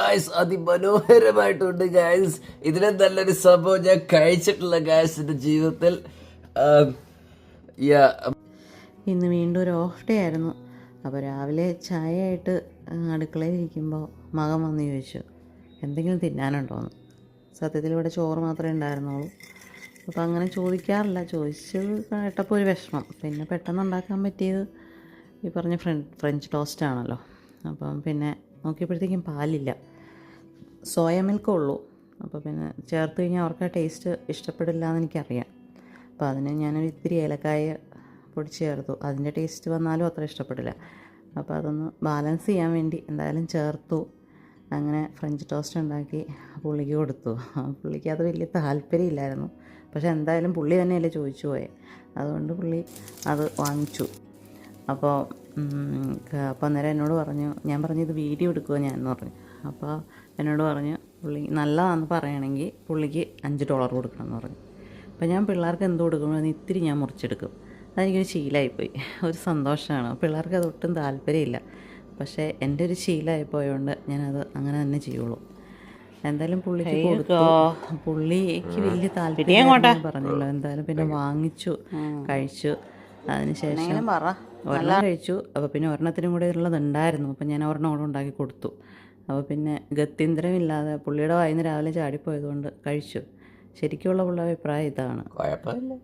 Guys അതിമനോഹരമായിട്ടുണ്ട് guys. ഇതിനെ നല്ലൊരു സംഭവം ഞാൻ കഴിച്ചിട്ടുള്ള ഗായ്സ് എൻ്റെ ജീവിതത്തിൽ. ഇന്ന് വീണ്ടും ഒരു ഓഫ് ഡേ ആയിരുന്നു. അപ്പോൾ രാവിലെ ചായയായിട്ട് അടുക്കളയിൽ ഇരിക്കുമ്പോൾ മകൻ വന്ന് ചോദിച്ചു എന്തെങ്കിലും തിന്നാനുണ്ടോയെന്ന്. സത്യത്തിൽ ഇവിടെ ചോറ് മാത്രമേ ഉണ്ടായിരുന്നുള്ളൂ. അപ്പോൾ അങ്ങനെ ചോദിക്കാറില്ല, ചോദിച്ചത് കേട്ടപ്പോൾ ഒരു വിഷമം. പിന്നെ പെട്ടെന്ന് ഉണ്ടാക്കാൻ പറ്റിയത് ഈ പറഞ്ഞ ഫ്രഞ്ച് ടോസ്റ്റ് ആണല്ലോ. അപ്പം പിന്നെ നോക്കിയപ്പോഴത്തേക്കും പാലില്ല, സോയ മിൽക്കേ ഉള്ളൂ. അപ്പോൾ പിന്നെ ചേർത്ത് കഴിഞ്ഞാൽ അവർക്ക് ആ ടേസ്റ്റ് ഇഷ്ടപ്പെടില്ല എന്ന് എനിക്കറിയാം. അപ്പോൾ അതിന് ഞാനൊരു ഇത്തിരി ഏലക്കായ പൊടിച്ച് ചേർത്തു. അതിൻ്റെ ടേസ്റ്റ് വന്നാലും അത്ര ഇഷ്ടപ്പെടില്ല. അപ്പോൾ അതൊന്ന് ബാലൻസ് ചെയ്യാൻ വേണ്ടി എന്തായാലും ചേർത്തു. അങ്ങനെ ഫ്രഞ്ച് ടോസ്റ്റ് ഉണ്ടാക്കി പുള്ളിക്ക് കൊടുത്തു. പുള്ളിക്ക് അത് വലിയ താല്പര്യമില്ലായിരുന്നു. പക്ഷേ എന്തായാലും പുള്ളി തന്നെയല്ലേ ചോദിച്ചു പോയെ, അതുകൊണ്ട് പുള്ളി അത് വാങ്ങിച്ചു. അപ്പോൾ അന്നേരം എന്നോട് പറഞ്ഞു, ഞാൻ പറഞ്ഞു ഇത് വീഡിയോ എടുക്കുമോ ഞാൻ എന്ന് പറഞ്ഞു. അപ്പോൾ എന്നോട് പറഞ്ഞു പുള്ളി നല്ലതാണെന്ന് പറയണമെങ്കിൽ പുള്ളിക്ക് $5 കൊടുക്കണം എന്ന് പറഞ്ഞു. അപ്പോൾ ഞാൻ പിള്ളേർക്ക് എന്ത് കൊടുക്കണമെന്ന് ഇത്തിരി ഞാൻ മുറിച്ചെടുക്കും. അതെനിക്കൊരു ശീലമായിപ്പോയി. ഒരു സന്തോഷമാണ്. പിള്ളേർക്ക് അതൊട്ടും താല്പര്യമില്ല, പക്ഷേ എൻ്റെ ഒരു ശീലമായിപ്പോയതുകൊണ്ട് ഞാനത് അങ്ങനെ തന്നെ ചെയ്യുള്ളൂ. എന്തായാലും പുള്ളിക്ക് കൊടുത്തു. പുള്ളിക്ക് വലിയ താല്പര്യം പറഞ്ഞല്ലോ. എന്തായാലും പിന്നെ വാങ്ങിച്ചു, കഴിച്ചു. അതിനുശേഷം ഒരെണ്ണം കഴിച്ചു. അപ്പോൾ പിന്നെ ഒരെണ്ണത്തിനും കൂടെ ഉള്ളതുണ്ടായിരുന്നു. അപ്പോൾ ഞാൻ ഒരെണ്ണം കൂടെ ഉണ്ടാക്കി കൊടുത്തു. അപ്പോൾ പിന്നെ ഗത്യന്തരമില്ലാതെ പുള്ളിയുടെ വായിന്ന് രാവിലെ ചാടിപ്പോയതുകൊണ്ട് കഴിച്ചു. ശരിക്കുള്ള പുള്ളിയുടെ അഭിപ്രായം ഇതാണ്. കുഴപ്പമില്ല.